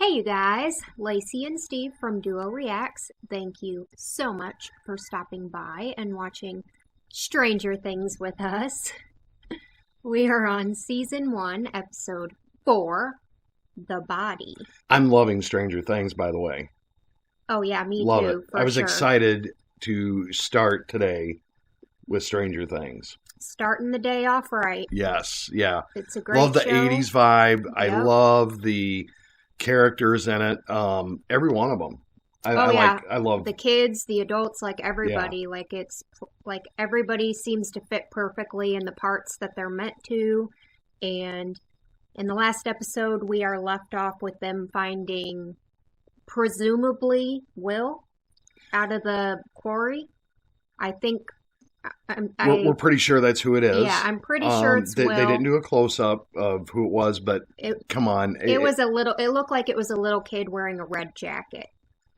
Hey you guys, Lacey and Steve from Duo Reacts. Thank you so much for stopping by and watching Stranger Things with us. We are on Season 1, Episode 4, The Body. I'm loving Stranger Things, by the way. Oh yeah, me Love too, it. for I was sure. excited to start today with Stranger Things. Starting the day off right. Yes, yeah. It's a great Love the show. 80s vibe. I Yep. love the characters in it. Every one of them. I love the kids, the adults, like everybody. Like it's like everybody seems to fit perfectly in the parts that they're meant to. And in the last episode, we are left off with them finding presumably Will out of the quarry. I think we're pretty sure that's who it is. Yeah, I'm pretty sure it's Will. They didn't do a close-up of who it was, but come on. It looked like it was a little kid wearing a red jacket.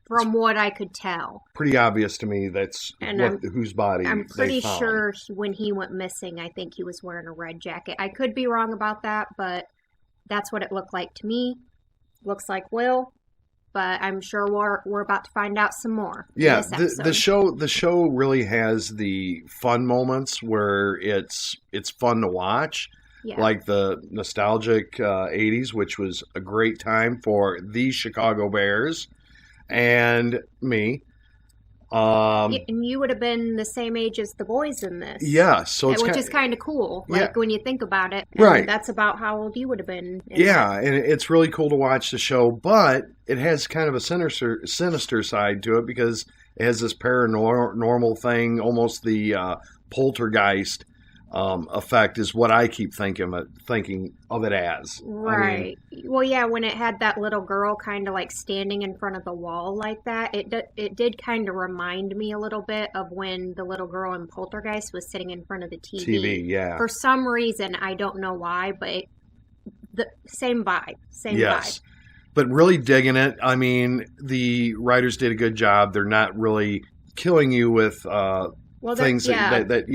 From what I could tell. Pretty obvious to me that's whose body I'm pretty they found. sure when he went missing, I think he was wearing a red jacket. I could be wrong about that, but that's what it looked like to me. Looks like Will, but I'm sure we're about to find out some more. Yeah, the show really has the fun moments where it's fun to watch. Yeah. Like the nostalgic 80s, which was a great time for the Chicago Bears. And me. And you would have been the same age as the boys in this. Yeah, so which is kind of cool. Like when you think about it. Right. That's about how old you would have been. Yeah, and it's really cool to watch the show, but it has kind of a sinister side to it because it has this paranormal thing, almost the poltergeist effect is what I keep thinking of it as. Right. Well, yeah, when it had that little girl kind of like standing in front of the wall like that, it did kind of remind me a little bit of when the little girl in Poltergeist was sitting in front of the TV. Yeah. For some reason, I don't know why, but the same vibe. Vibe. But really digging it. I mean, the writers did a good job. They're not really killing you with things that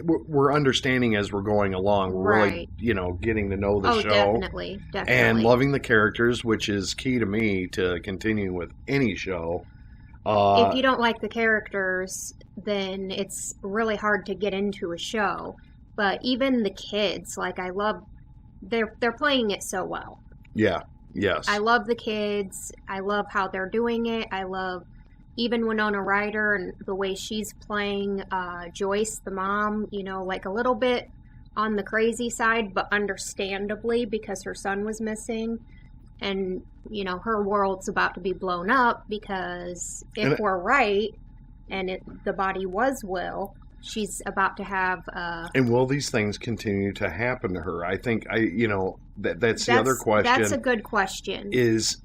we're understanding as we're going along. We're really getting to know the show. Definitely. And loving the characters, which is key to me to continue with any show. If you don't like the characters, then it's really hard to get into a show. But even the kids, like I love, they're playing it so well. Yeah. Yes. I love the kids. I love how they're doing it. I love even Winona Ryder and the way she's playing Joyce, the mom, like a little bit on the crazy side, but understandably because her son was missing. And, her world's about to be blown up because if we're right and the body was Will, she's about to have... and will these things continue to happen to her? I think, that's the other question. That's a good question. Is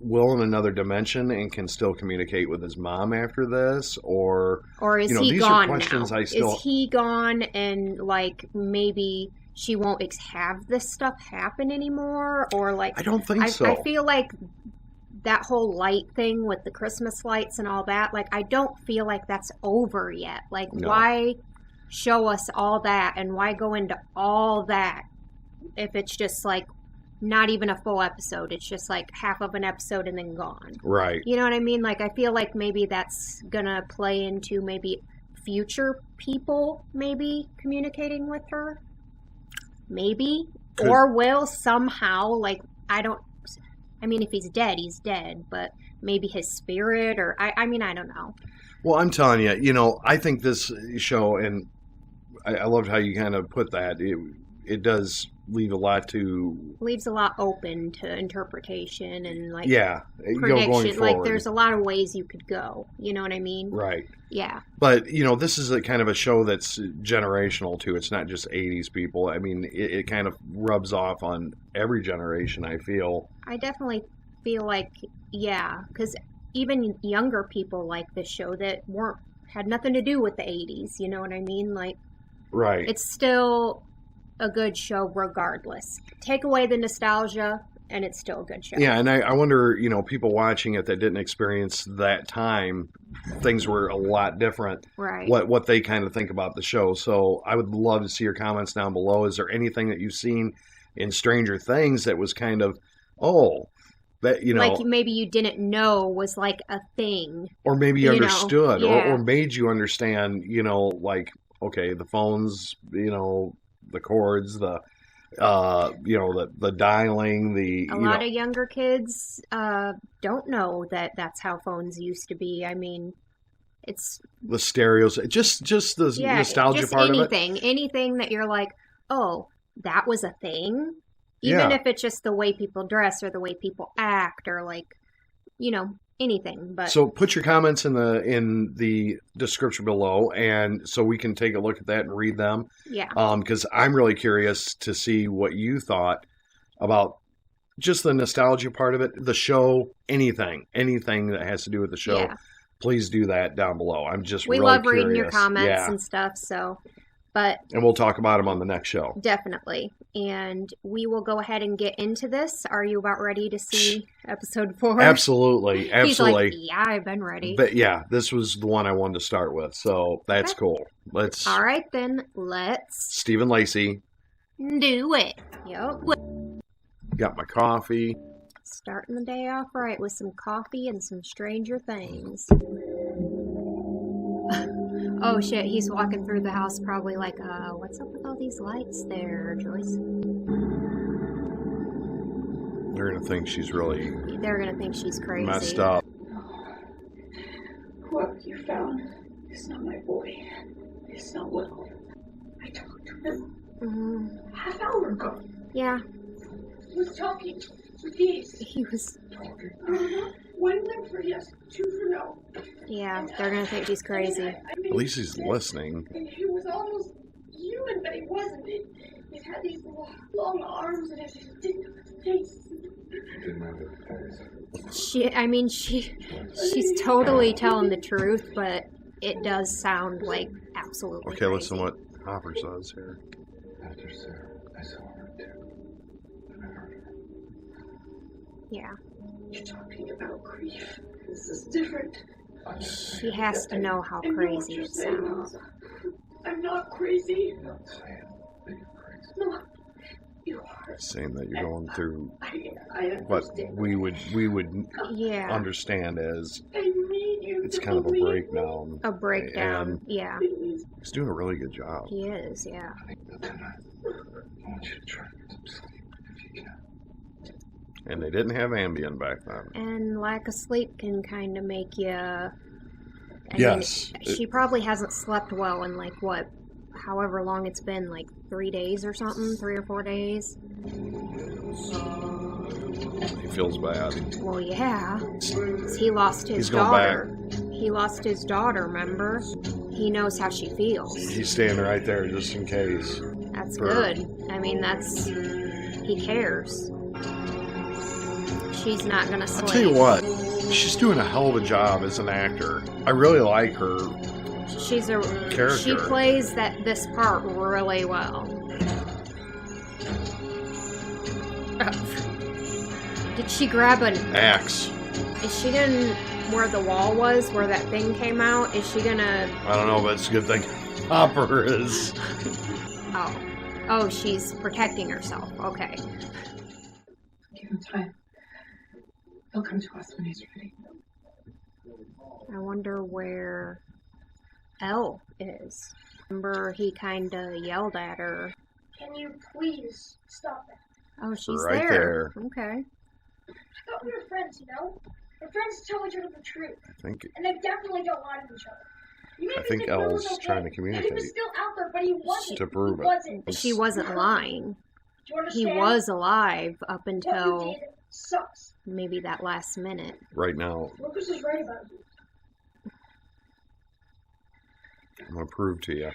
Will in another dimension and can still communicate with his mom after this, or is he these gone are questions now? Is he gone and like maybe she won't have this stuff happen anymore, or like I don't think so. I feel like that whole light thing with the Christmas lights and all that, like I don't feel like that's over yet. Like why show us all that and why go into all that if it's just like not even a full episode. It's just like half of an episode and then gone. Right. You know what I mean? Like I feel like maybe that's gonna play into maybe future people maybe communicating with her. Maybe. Or will somehow, like I mean if he's dead, he's dead, but maybe his spirit or I mean I don't know. Well, I'm telling you, I think this show, and I loved how you kind of put that, it does leaves a lot open to interpretation and like prediction. Going forward. Like there's a lot of ways you could go. You know what I mean? Right. Yeah. But this is a kind of a show that's generational too. It's not just 80s people. I mean, it kind of rubs off on every generation. I feel. I definitely feel like because even younger people like this show that had nothing to do with the 80s. You know what I mean? Like. Right. It's still a good show regardless. Take away the nostalgia and it's still a good show. Yeah, and I wonder, people watching it that didn't experience that time, things were a lot different. Right. What they kind of think about the show. So I would love to see your comments down below. Is there anything that you've seen in Stranger Things that was kind of, that, you know, like maybe you didn't know was like a thing. or maybe you you know, understood, yeah. or made you understand, you know, like, okay, the phones, you know, the cords, the, you know, the dialing, A lot of younger kids don't know that that's how phones used to be. I mean, it's the stereos, just the nostalgia just part of it. anything that you're like, oh, that was a thing. Even if it's just the way people dress or the way people act or like, you know, anything. But so put your comments in the description below, and so we can take a look at that and read them. Yeah. Because I'm really curious to see what you thought about just the nostalgia part of it, the show, anything that has to do with the show. Yeah. Please do that down below. I'm just we really love curious. reading your comments and stuff. So, but and we'll talk about them on the next show. Definitely. And we will go ahead and get into this. Are you about ready to see episode 4? Absolutely. He's like, yeah, I've been ready. But yeah, this was the one I wanted to start with. So that's cool. Let's. All right, then. Let's. Steve and Lacey. Do it. Yep. Got my coffee. Starting the day off right with some coffee and some Stranger Things. Oh shit, he's walking through the house probably like, what's up with all these lights there, Joyce? They're gonna think she's really... They're gonna think she's crazy. Messed up. Whoever you found is not my boy. It's not Will. I talked to him half hour ago. Yeah. He was talking with these. He was... One went for yes, 2 for no. Yeah, they're gonna think she's crazy. At least he's listening. He was almost human, but he wasn't. He had these long arms and he didn't have a face. She's totally telling the truth, but it does sound like absolutely Okay, crazy. listen what Hopper says here. After Sarah, I saw her too. And I heard her. Yeah. You're talking about grief. This is different. She has to know how crazy it sounds. I'm not crazy. I'm not saying that you're crazy. No, you are. Saying that you're going through I what understand. we would Yeah. understand as I need you it's to kind of a believe me. breakdown. A breakdown. And Yeah. Please. he's doing a really good job. He is, yeah. Tonight, I want you to try to get some sleep if you can. And they didn't have Ambien back then. And lack of sleep can kind of make you... Yes. She probably hasn't slept well in like, what, however long it's been, like 3 days or something, 3 or 4 days. He feels bad. Well, yeah. He lost his He's going daughter. He lost his daughter, remember? He knows how she feels. He's standing right there just in case. That's good. I mean, that's... He cares. She's not gonna sleep. I'll tell you what, she's doing a hell of a job as an actor. I really like her She's a character. She plays this part really well. Did she grab an Axe. Is she gonna where the wall was, where that thing came out? Is she gonna? I don't know, but it's a good thing Hopper is. Oh, she's protecting herself. Okay. Give him time. He'll come to us when he's ready. I wonder where Elle is. Remember, he kind of yelled at her. Can you please stop that? Oh, she's Right there. Okay. I thought we were friends, you know? We're friends tell each other the truth. I And they definitely don't lie to each other. You made me think Will was Elle's okay. trying to And he communicate was still out there, but he wasn't. to prove he it. wasn't. She wasn't lying. Do you He understand? was alive up What until you did sucks. maybe that last minute. Right now, Lucas is right about you. I'm going to prove to you.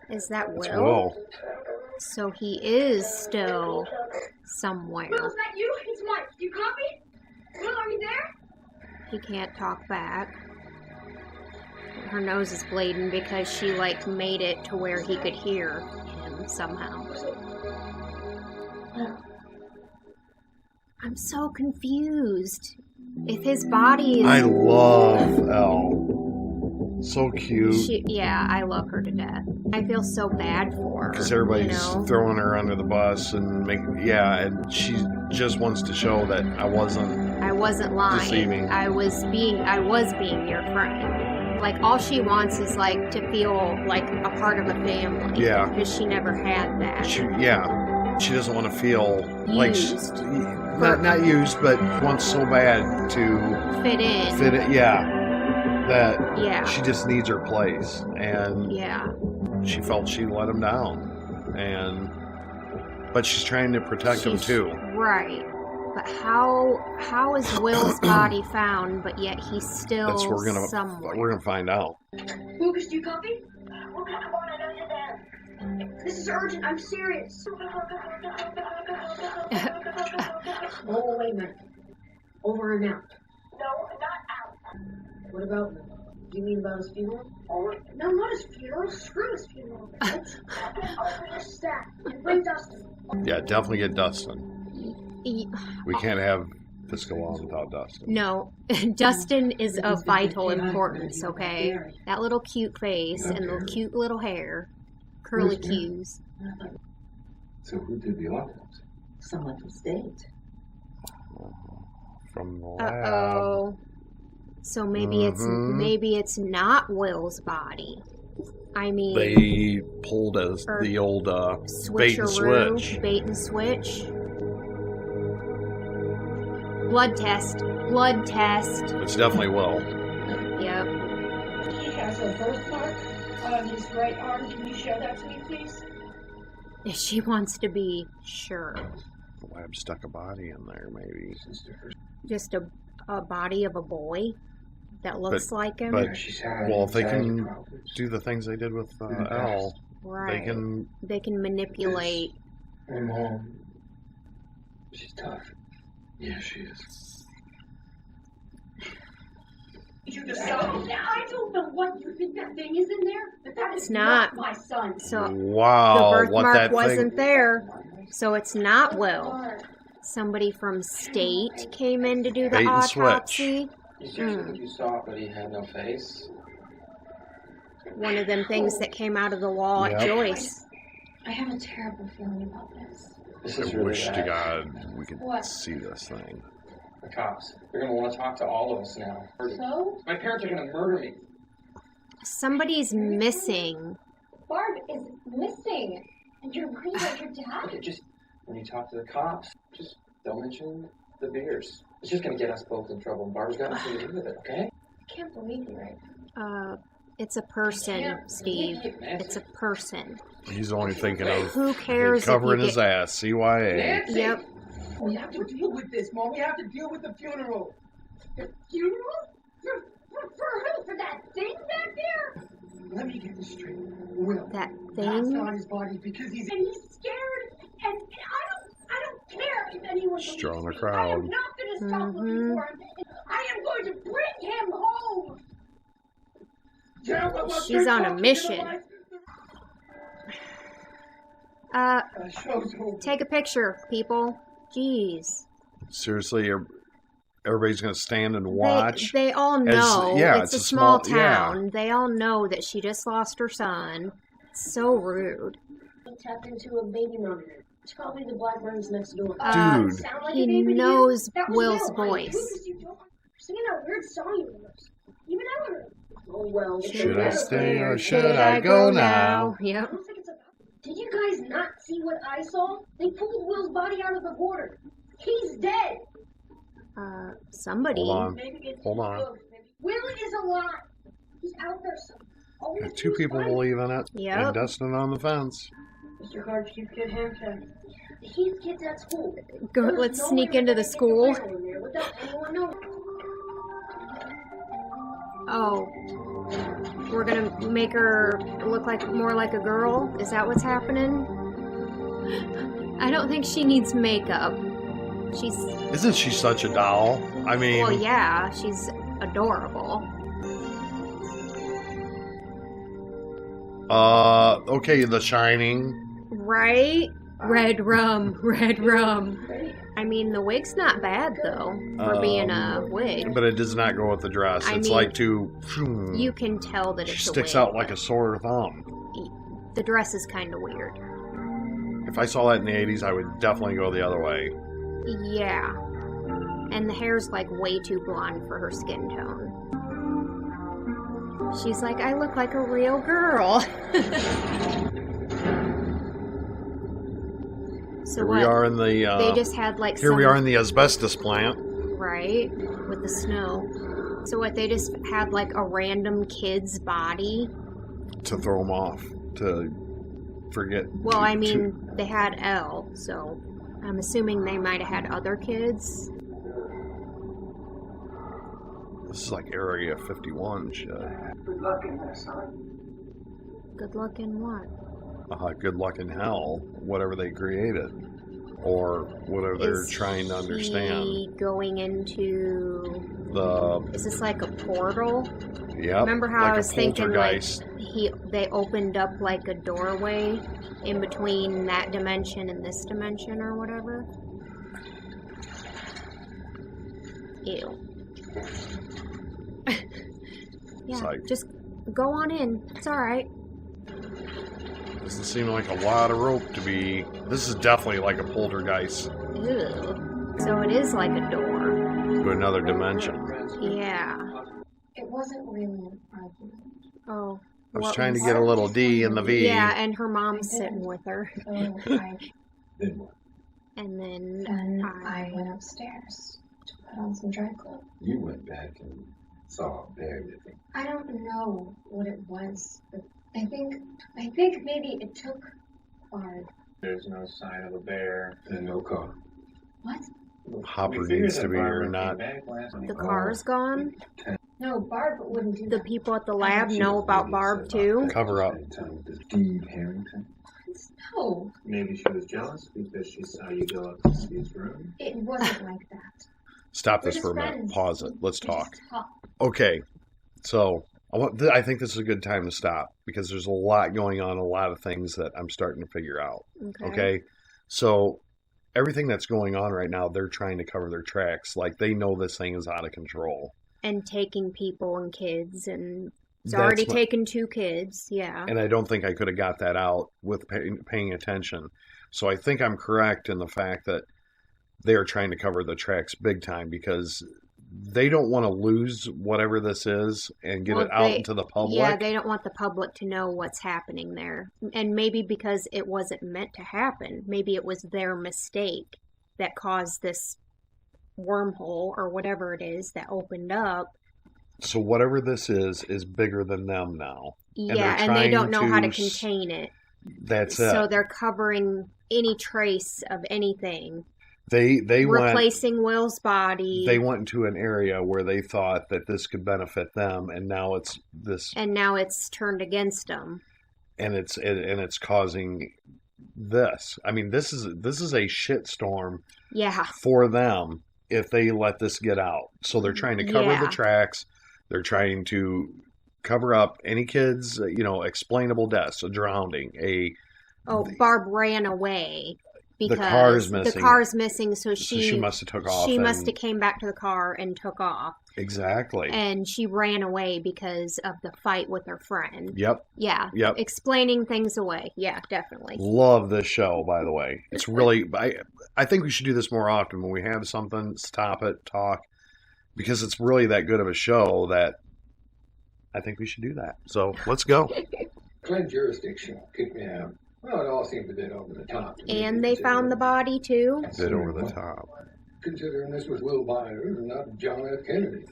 Is that It's Will? Will. So he is still somewhere. Will, is that you? It's Mike. You copy? Will, are you there? He can't talk back. Her nose is bleeding because she like made it to where he could hear him somehow. I'm so confused. If his body is... I love Elle. So cute. I love her to death. I feel so bad for her. Because everybody's you know? throwing her under the bus and and she just wants to show that I wasn't lying. deceiving. I was being your friend. Like, all she wants is, like, to feel like a part of a family. Yeah. Because she never had that. She doesn't want to feel like Used. not used, but wants so bad to Fit in. fit it. Yeah, that Yeah. she just needs her place, and Yeah. she felt she let him down, but she's trying to protect him too. Right. But how is Will's body found, but yet he's still That's what somewhere? we're gonna find out. Lucas, do you copy? Lucas, come on, I know you're there. This is urgent. I'm serious. Oh, wait a minute. Over and out. No, not out. What about? Do you mean about his funeral? No, not his funeral. Screw his funeral. Let's open your stack and bring Dustin. Yeah, definitely get Dustin. We can't have this go on without Dustin. No, Dustin is of vital importance, okay? That little cute face and the cute little hair. Curly cues. So who did the autopsy? Someone from state. From the lab. Uh-oh. So maybe it's not Will's body. I mean, They pulled the old bait and switcheroo, switch. Bait and switch. Blood test. Blood test. It's definitely Will. Yep. He has a birthmark on his right arm. Can you show that to me, please? If she wants to be sure. The lab stuck a body in there, maybe. Just a body of a boy that looks like him. But She's had well, if they anxiety can problems. do the things they did with In the past. Elle, right. they can. Manipulate. My mom, she's tough. Yeah, she is. You decide. I don't know what you think that thing is in there, but that is It's not. my son. So Wow, the what birthmark that wasn't thing? there. So it's not Will. Somebody from state came in to do the Bait and switch. autopsy. You seriously think you saw it, but he had no face? One of them things that came out of the wall at Yep. Joyce. I have a terrible feeling about this. This I is really wish to bad. God we could What? see this thing. The cops. They're gonna want to talk to all of us now. So? My parents are gonna murder me. Somebody's missing. Barb is missing. And you're worried about your dad? Okay, just when you talk to the cops, just don't mention the beers. It's just gonna get us both in trouble. And Barbara's got nothing to do with it, okay? I can't believe you right now. It's a person, Steve. It's a person. He's only thinking of Who cares if covering you his get... ass. CYA. Nancy! Yep. We have to deal with this, Mom. We have to deal with the funeral. The funeral? For who? For that thing back there? Let me get this straight. Will That passed thing? on his body because he's And he's scared, and I don't care if anyone believes Drawing a me. I crowd. am not going to stop looking for him. I am going to bring him home. Yeah, well, She's on a mission. Show's over. Take a picture, people. Jeez. Seriously, everybody's going to stand and watch. They all know. yeah, it's it's a a small small- yeah. town. They all know that she just lost her son. So rude. He tapped into a baby monitor. It's probably the Blackburns next door. Dude. Sound like He a baby to you? knows That was Will's Will. voice. Lucas, you don't singing that weird song you remember. Even Eleanor. Oh well. Should I stay or should I go now? Yep. I don't think it's about. Did you guys not see what I saw? They pulled Will's body out of the water. He's dead. Somebody. Hold on. Maybe it's Hold on. both. Will is alive. He's out there somewhere. All we have to Two do is people find him. believe in it. Yep. And Dustin on the fence. Mr. Hart, keep good handcuffed. The Heath kid's at school. Go, There's let's no sneak way into we're the gonna get school. Will in there without anyone knowing. Oh. We're gonna make her look more like a girl? Is that what's happening? I don't think she needs makeup. She's... Isn't she such a doll? I mean, Well, yeah, she's adorable. okay, The Shining. Right? Red rum, red rum. I I mean, the wig's not bad, though, for being a wig. But it does not go with the dress. I It's mean, like You can tell that She it's sticks a wig. out like a sore thumb. The dress is kind of weird. If I saw that in the 80s, I would definitely go the other way. Yeah. And the hair's like way too blonde for her skin tone. She's like, I look like a real girl. So Here what? we are in the... They just had like here we are in the asbestos plant. Right, with the snow. So what, they just had like a random kid's body? To throw them off. To forget... Well, I mean, they had Elle, so I'm assuming they might have had other kids. This is like Area 51 shit. Good luck in there, son. Good luck in what? Good luck in hell, whatever they created. Or whatever they're Is trying to understand. he going into... Is this like a portal? Yep. Remember how like I was a thinking like poltergeist. they opened up like a doorway in between that dimension and this dimension or whatever? Ew. Yeah, like- just go on in. It's alright. Doesn't seem like a lot of rope to be... This is definitely like a poltergeist Ew. So it is like a door. to another dimension. Yeah. It wasn't really an argument. Oh. I was what trying to get a little D in the V. Yeah, and her mom's sitting with her. So Then what? And then I went upstairs to put on some dry clothes. You went back and saw a bear, didn't you? I don't know what it was, but I think maybe it took Bard. There's no sign of a bear. And no car. What? Hopper needs to be here, not... the car's gone. No, Barb wouldn't do The that. people at the lab know about Barb too. Cover up. Steve Harrington. No, Maybe she was jealous because she saw you go up to Steve's room. it wasn't like that. Stop We're this for a just minute. friends. Pause it. Let's We talk. just talk. Okay, so I think this is a good time to stop because there's a lot going on, a lot of things that I'm starting to figure out. Okay, so everything that's going on right now, they're trying to cover their tracks. Like they know this thing is out of control. And taking people and kids, and it's That's already what- taken 2 kids. Yeah. And I don't think I could have got that out with paying attention. So I think I'm correct in the fact that they are trying to cover the tracks big time because they don't want to lose whatever this is and get Well, it out they- into the public. Yeah, they don't want the public to know what's happening there. And maybe because it wasn't meant to happen. Maybe it was their mistake that caused this wormhole or whatever it is that opened up. So whatever this is bigger than them now. Yeah, they're and they don't trying know how to to contain it. That's it. So they're covering any trace of anything. They went Replacing Will's body. they went into an area where they thought that this could benefit them, and now it's this, and now it's turned against them. and it's causing this. I mean, this is a shitstorm Yeah. for them if they let this get out. So they're trying to cover Yeah. the tracks. They're trying to cover up any kids, explainable deaths, a drowning, Oh, Barb ran away because The car's missing. The car's missing, so so she must have took off. she must and- have came back to the car and took off. Exactly. And she ran away because of the fight with her friend. Yep. Yeah. Yep. Explaining things away. Yeah, definitely. Love this show, by the way. It's really, I think we should do this more often. When we have something, stop it, talk, because it's really that good of a show that I think we should do that. So let's go. Claim jurisdiction. Kick me out. Well, it all seemed a bit over the top. to me, And they found the body too. A bit over the top. Considering this was Will Byers and not John F. Kennedy.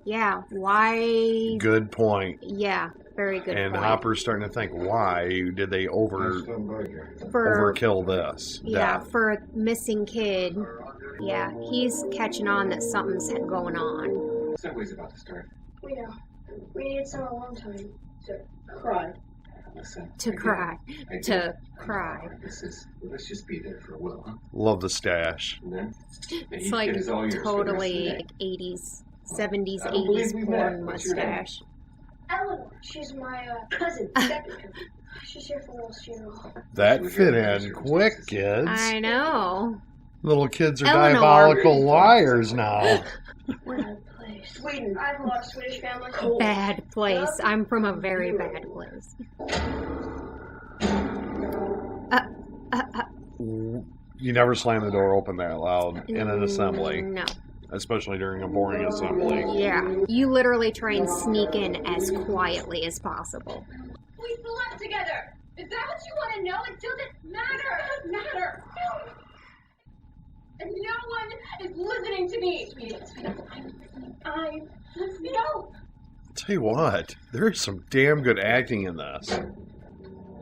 Yeah. Why? Good point. Yeah. Very good And point. Hopper's starting to think, why did they For overkill this? yeah, death? for a missing kid. Yeah, he's catching on that something's going on. Subway's about to start. Yeah, we needed some alone time to cry. Listen. To cry. To cry. Let's just be there for a while, huh? Love the stash. And then It's like is all yours for the rest of the totally day. like 80s, 70s, I don't believe 80s we met. porn What's your name? mustache. Eleanor, she's my cousin, second cousin. She's here for Will's funeral. That fit in quick, kids. I know. Little kids are Eleanor. diabolical liars now. Bad place. Sweden. I have a lot of Swedish family. Bad place. I'm from a very bad place. You never slam the door open that loud in an assembly, No. especially during a boring assembly. Yeah. You literally try and sneak in as quietly as possible. We slept together. Is that what you want to know? It doesn't matter. It doesn't matter. No. And no one is listening to me. No. Tell you what, there's some damn good acting in this.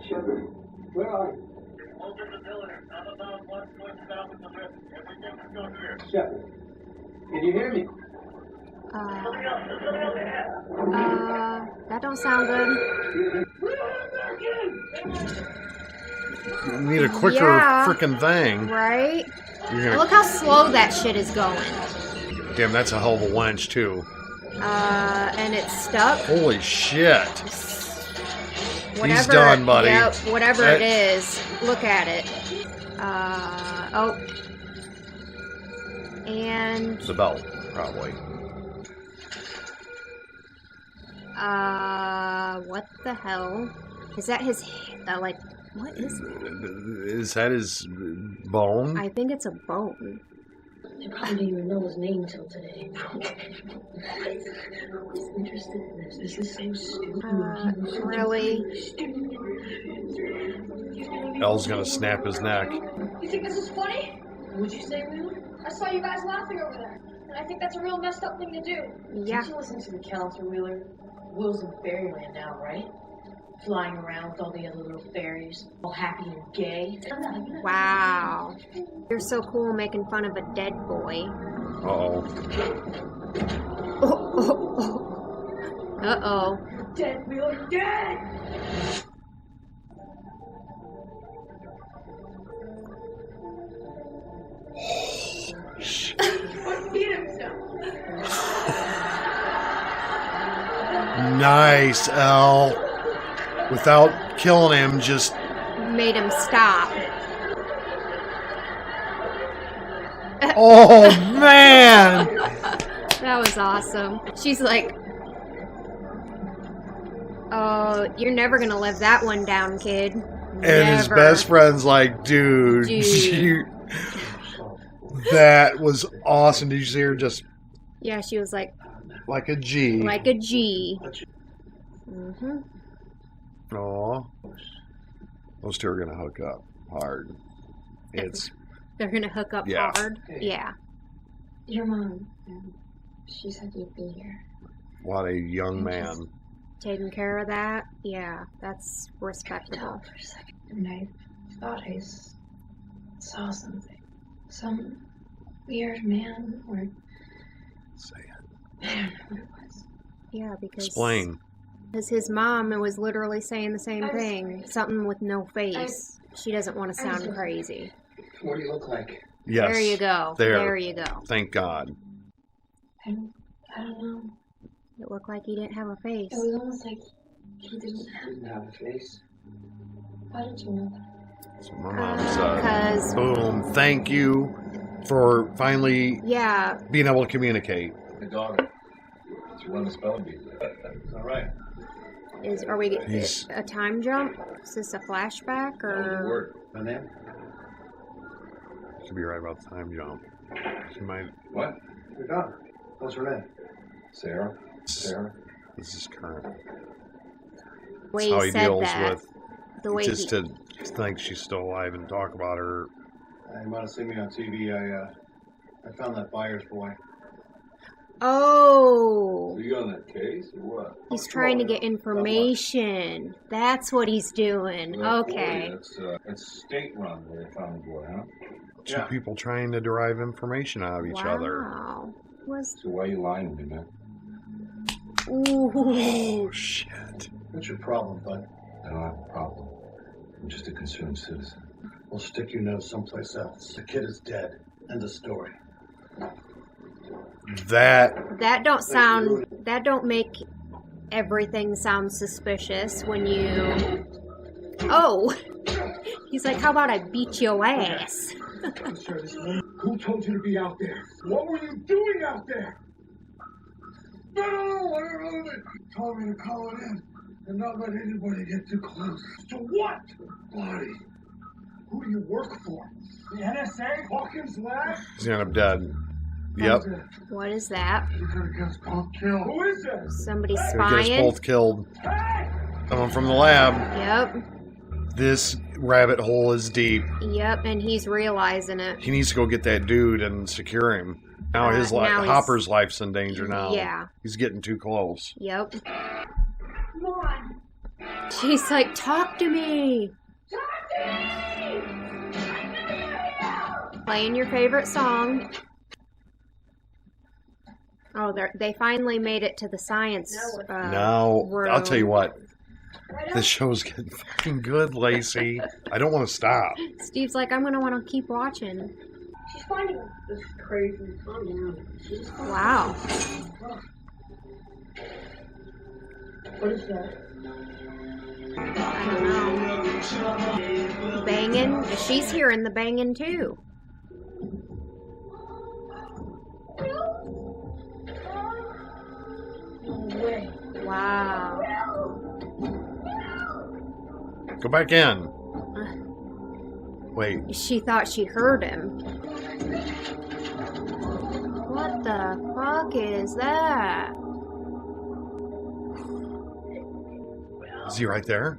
Shepard, where are you? Shepard, can you hear me? That don't sound good. You need a quicker Yeah. frickin' thing. Right? You're gonna, Look how slow that shit is going. damn, that's a hell of a winch, too. And it's stuck. Holy shit. Whatever, He's done, buddy. Yep, whatever That- it is. Look at it. Oh. And, The belt, probably. what the hell? Is that his, like, what is that? Is that his bone? I think it's a bone. They probably didn't even know his name till today. Who's interested in this? This is so stupid. Really? Elle's gonna snap his neck. You think this is funny? What'd you say, Wheeler? I saw you guys laughing over there. And I think that's a real messed up thing to do. Yeah. Did you listen to the counselor, Wheeler? Will's in Fairyland now, right? Flying around with all the other little fairies, all happy and gay. Wow. You're so cool making fun of a dead boy. Uh-oh. Uh-oh. Dead, Wheeler, dead! Beat himself. Nice, Elle. Without killing him, just... Made him stop. Oh, man! That was awesome. She's like, oh, you're never gonna live that one down, kid. And his Never. best friend's like, dude, Dude. that was awesome. Did you see her just Yeah, she was like a G? a G. Mm-hmm. Aw. Those two are going to hook up hard. It's, They're gonna hook up Yeah. hard. Yeah. Your mom, she said you'd be here. what a young man. Taking care of that. Yeah, that's respectable. For a second, and I thought I saw something. Some weird man, or Say it. I don't know what it was. Yeah, because Explain. Because his mom was literally saying the same thing. Something with no face. She doesn't want to sound crazy. What do you look like? Yes. There you go. There. There you go. Thank God. I don't know. It looked like he didn't have a face. It was almost like he didn't have. Didn't have a face. Why did you know that? So my mom's, 'Cause- boom, thank you for finally Yeah, being able to communicate. My daughter. She won the spelling bee. All right. are we He's- a time jump? Is this a flashback or? Word. My name? Should be right about the time jump. She might. What? Your daughter. What's her name? Sarah. Sarah. This is current. The way That's how he he said deals that. with The way just he, to think she's still alive and talk about her. You might have seen me on TV. I found that buyer's boy. Oh, you on that case or what? he's trying to get information. That's what he's doing. Okay. It's state run where they found the boy, huh? Two people trying to derive information out of each other. Wow. Was So why are you lying to me, man? ooh. Oh, shit. What's your problem, bud? I don't have a problem. I'm just a concerned citizen. Well, stick your nose someplace else. The kid is dead. End of story. That That don't make everything sound suspicious when you. Oh, he's like, how about I beat your ass? Who told you to be out there? What were you doing out there? No, I don't know. They told me to call it in and not let anybody get too close. To what? Body. Who do you work for? The NSA? Hawkins Lab? He's gonna end up dead. Yep. What is that? You're gonna get us both killed. Who is that? Somebody Gonna get us spying? both killed. Hey! Someone from the lab. Yep. This rabbit hole is deep. Yep, and he's realizing it. He needs to go get that dude and secure him. Now his life, now he's- Hopper's life's in danger now. Yeah. He's getting too close. Yep. Come on. She's like, talk to me. Talk to me! Playing your favorite song. Oh, they finally made it to the science Now, room. I'll tell you what. This show's getting fucking good, Lacey. I don't want to stop. Steve's like, I'm going to want to keep watching. She's finding this crazy. Calm down. She's Wow. What is that? I don't know. Banging? She's hearing the banging too. No way. Wow. Go back in. Wait. She thought she heard him. What the fuck is that? Is he right there?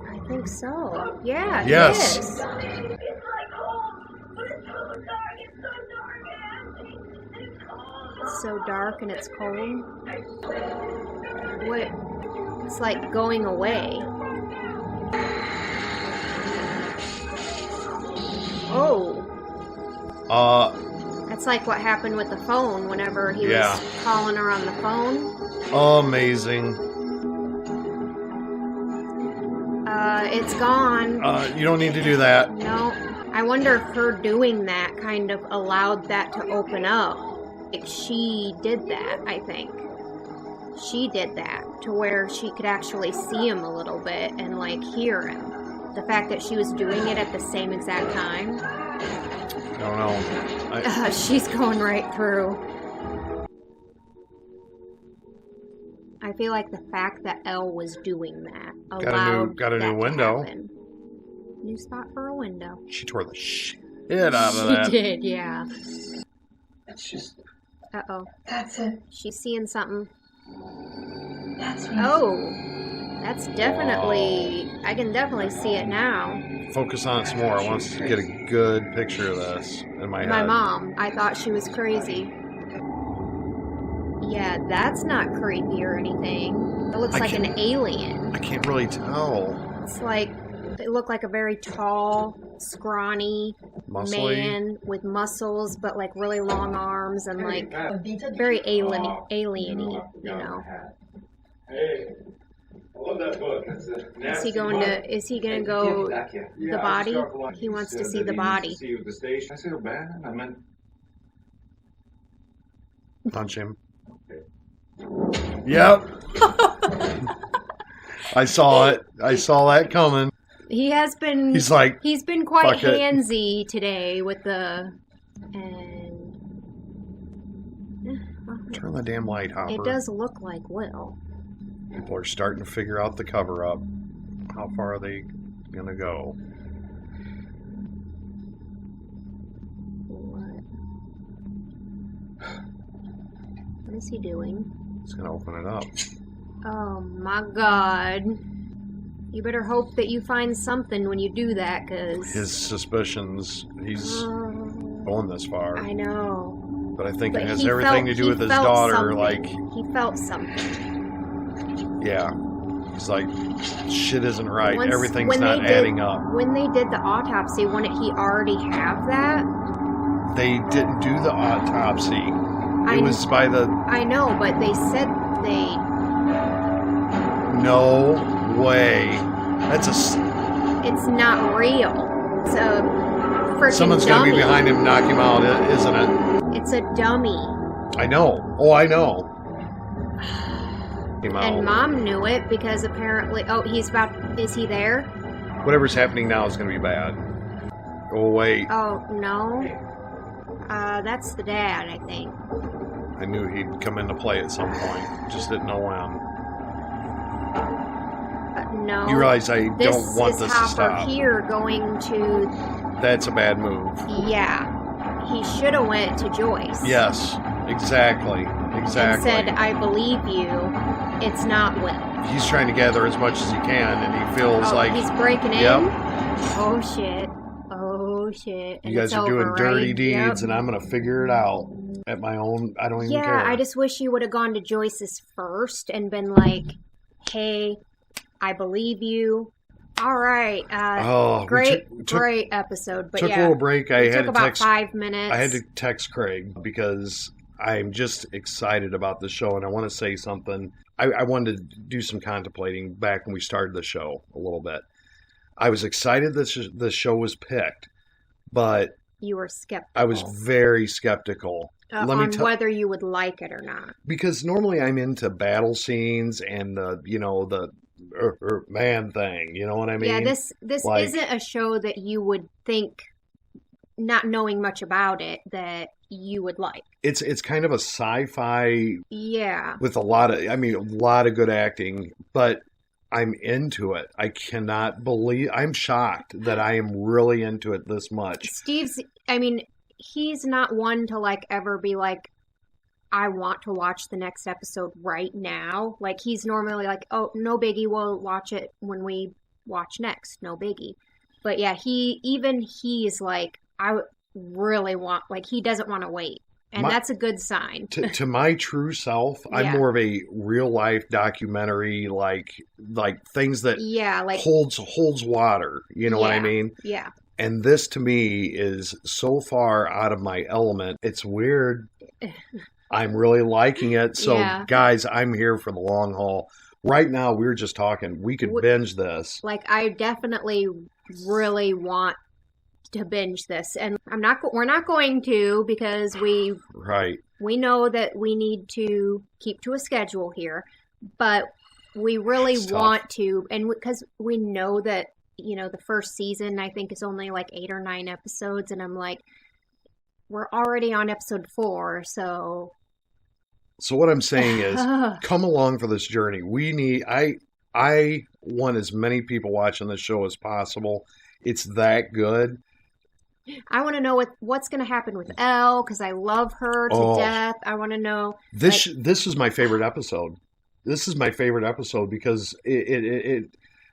I think so. Yeah, Yes. it is. It's like home, but it's so dark. It's so dark and empty. And it's cold. It's so dark and it's cold. What? It's like going away. Oh. That's like what happened with the phone whenever he Yeah. was calling her on the phone. Amazing. It's gone. You don't need to do that. No. I wonder if her doing that kind of allowed that to open up. Like she did that, I think. She did that to where she could actually see him a little bit and like hear him. The fact that she was doing it at the same exact time. I don't know. She's going right through. I feel like the fact that Elle was doing that allowed got a new that to window. happen. New spot for a window. She tore the shit out of that. She did, yeah. It's just. Uh-oh. That's it. She's seeing something. That's me. Oh. That's definitely... I can definitely see it now. Focus on it some more. I want to get a good picture of this in my head. My mom. I thought she was crazy. Yeah, that's not creepy or anything. It looks like an alien. I can't really tell. It's like... It looked like a very tall, scrawny Muscly. man with muscles, but like really long arms and like very alien-y, you know. Hey, I love that book. That's a Is he going to go the body? He wants to see the body. See you at the station. I said, bad. I meant. Punch him. Yep. I saw it. I saw that coming. He has been. He's like. He's been quite fuck it. handsy today with the. And Turn the damn light, Hopper. it does look like Will. People are starting to figure out the cover up. How far are they gonna go? What is he doing? He's gonna open it up. Oh my God! You better hope that you find something when you do that, cause His suspicions. He's going this far. I know. But I think But it has he everything to felt- do he with his felt daughter. something. Like, He felt something. yeah. He's like, shit isn't right. Once- Everything's when not they did- adding up. When they did the autopsy, wouldn't he already have that? They didn't do the autopsy. I- It was by the... I know, but they said they... No way. That's a... It's not real. It's a freaking Someone's dummy. going to be behind him, knock him out, isn't it? It's a dummy. I know. Oh, I know. Came And out. Mom knew it because apparently... Oh, he's about... Is he there? Whatever's happening now is going to be bad. Oh, wait. Oh, no. That's the dad, I think. I knew he'd come into play at some point. Just didn't know when. No. You realize I don't want this to Hopper stop. here going to... That's a bad move. Yeah. He should have went to Joyce. Yes, exactly. And said, I believe you. It's not Will. He's trying to gather as much as he can, and he feels like... He's breaking in? Yep. Oh, shit. Oh, shit. And You guys it's are doing over, dirty right? deeds, Yep. and I'm going to figure it out at my own... I don't even care. Yeah, I just wish you would have gone to Joyce's first and been like, hey, I believe you. All right. Great episode. But took yeah, a little break. I had took to about text, 5 minutes. I had to text Craig because I'm just excited about the show, and I want to say something. I wanted to do some contemplating back when we started the show a little bit. I was excited that the show was picked, but you were skeptical. I was very skeptical. On whether you would like it or not. Because normally I'm into battle scenes and the man thing. You know what I mean? Yeah, this isn't a show that you would think, not knowing much about it, that you would like. It's kind of a sci-fi. Yeah. With a lot of good acting, but I'm into it. I cannot believe, I'm shocked that I am really into it this much. He's not one to like ever be like, I want to watch the next episode right now. Like, he's normally like, oh, no biggie, we'll watch it when we watch next. No biggie. But yeah, he's like, I really want, like, he doesn't want to wait. And that's a good sign. To my true self, I'm more of a real life documentary, like things that holds water. You know what I mean? Yeah. And this to me is so far out of my element. It's weird. I'm really liking it. So guys, I'm here for the long haul. Right now, we're just talking. We could binge this. Like, I definitely really want to binge this, and we're not going to, because we know that we need to keep to a schedule here, but we really want to, and because we know that, the first season I think is only like 8 or 9 episodes, and I'm like, we're already on episode 4, so what I'm saying is, come along for this journey. I want as many people watching this show as possible. It's that good. I want to know what's going to happen with Elle, because I love her to death. I want to know. This is my favorite episode. This is my favorite episode because it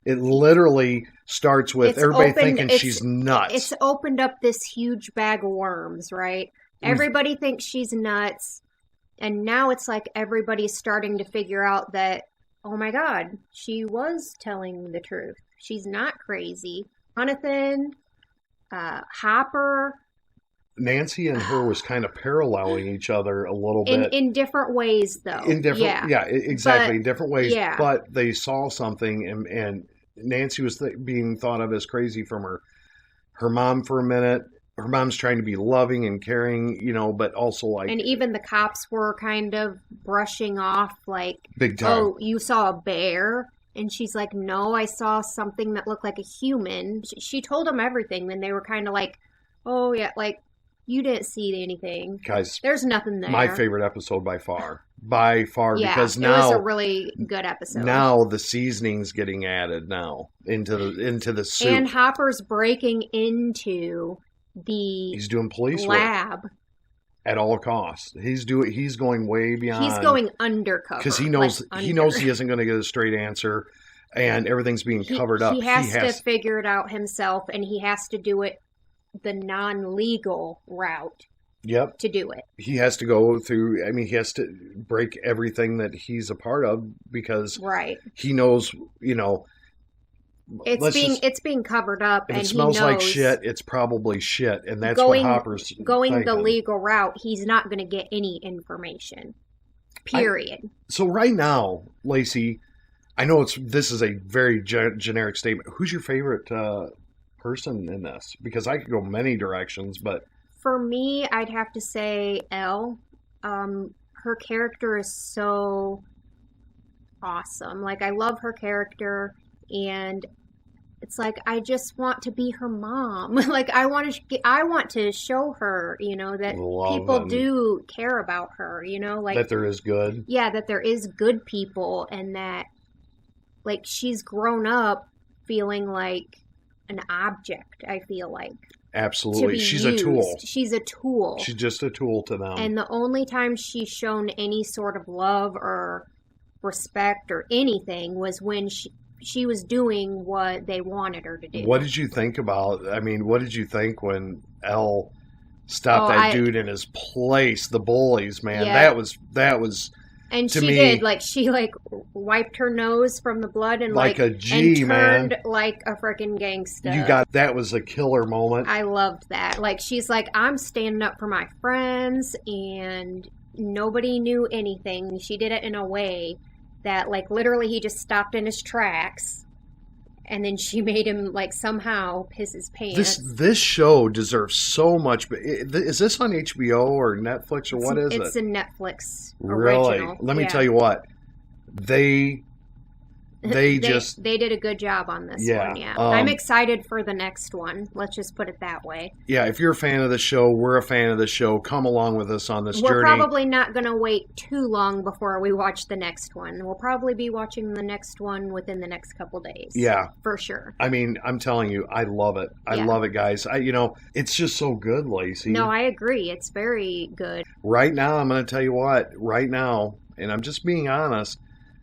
literally starts with everybody thinking she's nuts. It's opened up this huge bag of worms, right? Everybody thinks she's nuts, and now it's like everybody's starting to figure out that, oh my God, she was telling the truth. She's not crazy. Jonathan, Hopper, Nancy and her was kind of paralleling each other a little bit. In different ways, though. Exactly. In different ways. Yeah. But they saw something, and Nancy was being thought of as crazy from her mom for a minute. Her mom's trying to be loving and caring, but also like... And even the cops were kind of brushing off, like, big time. Oh, you saw a bear? And she's like, no, I saw something that looked like a human. She told them everything. Then they were kind of like, oh, yeah, like, you didn't see anything. Guys, there's nothing there. My favorite episode by far. Because now... it was a really good episode. Now the seasoning's getting added now into the soup. And Hopper's breaking into He's doing police lab. Work. At all costs. He's going way beyond. He's going undercover. Because he knows he isn't going to get a straight answer, and everything's being covered up. He has to figure it out himself, and he has to do it the non-legal route. Yep. To do it. He has to go through, he has to break everything that he's a part of, because he knows, it's being covered up, and it smells like shit. It's probably shit, and that's what Hopper's going thinking. the legal route. He's not going to get any information. Period. So right now, Lacey, I know this is a very generic statement. Who's your favorite person in this? Because I could go many directions, but for me, I'd have to say Elle. Her character is so awesome. Like, I love her character. And it's like, I just want to be her mom. Like, I want to show her, you know, that Love people and do care about her, you know, like, that there is good. yeah, that there is good people, and that, like, she's grown up feeling like an object, I feel like. Absolutely. She's used. a tool. She's a tool. She's just a tool to them. And the only time she's shown any sort of love or respect or anything was when she was doing what they wanted her to do. What did you think about, I mean, what did you think when Elle stopped that dude in his place, the bullies, man? Yeah. That was and to she me, did, like, she, like, wiped her nose from the blood and, like a G, and turned like a freaking gangsta. That was a killer moment. I loved that. Like, she's like, I'm standing up for my friends, and nobody knew anything. She did it in a way that, like, literally he just stopped in his tracks, and then she made him, like, somehow piss his pants. This show deserves so much. Is this on HBO or Netflix or what is it? It's a Netflix really? original. Let me tell you what. They did a good job on this one, yeah. I'm excited for the next one. Let's just put it that way. Yeah, if you're a fan of the show, we're a fan of the show. Come along with us on this We're journey. probably not going to wait too long before we watch the next one. We'll probably be watching the next one within the next couple days. Yeah. For sure. I mean, I'm telling you, I love it. I love it, guys. It's just so good, Lacey. No, I agree. It's very good. Right now, I'm going to tell you what. Right now, and I'm just being honest,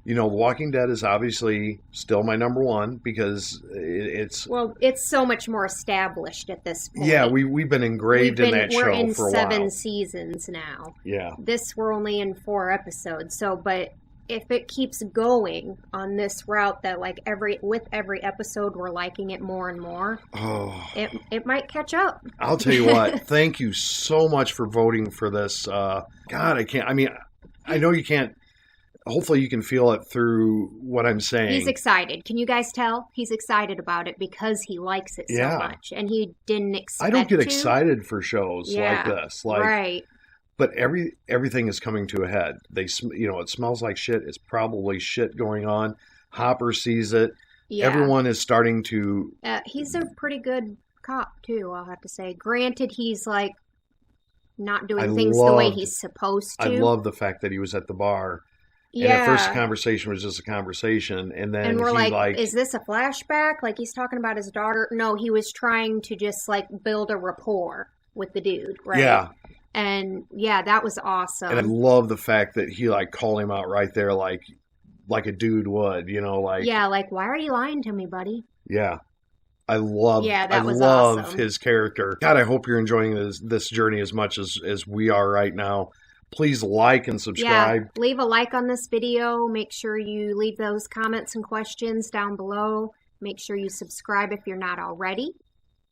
Walking Dead is obviously still my number one because it's... Well, it's so much more established at this point. Yeah, we've been engraved in that show for a while. We're in 7 seasons now. Yeah. We're only in 4 episodes. So, but if it keeps going on this route that, like, with every episode we're liking it more and more, it might catch up. I'll tell you what. Thank you so much for voting for this. God, I know you can't. Hopefully you can feel it through what I'm saying. He's excited. Can you guys tell? He's excited about it because he likes it so much. And he didn't expect I don't get excited for shows like this. Right. But everything is coming to a head. It smells like shit. It's probably shit going on. Hopper sees it. Yeah. Everyone is starting to... he's a pretty good cop, too, I'll have to say. Granted, he's, like, not doing things the way he's supposed to. I love the fact that he was at the bar. Yeah. And at first, the conversation was just a conversation, and then we're like, is this a flashback? Like, he's talking about his daughter? No, he was trying to just, like, build a rapport with the dude, right? Yeah. And, yeah, that was awesome. And I love the fact that he, like, called him out right there like a dude would, like... Yeah, like, why are you lying to me, buddy? Yeah. I love awesome. His character. God, I hope you're enjoying this journey as much as we are right now. Please like and subscribe. Yeah, leave a like on this video. Make sure you leave those comments and questions down below. Make sure you subscribe if you're not already.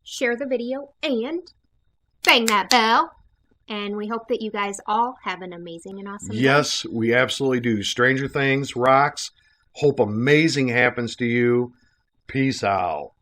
Share the video and bang that bell. And we hope that you guys all have an amazing and awesome day. Yes, we absolutely do. Stranger Things rocks. Hope amazing happens to you. Peace out.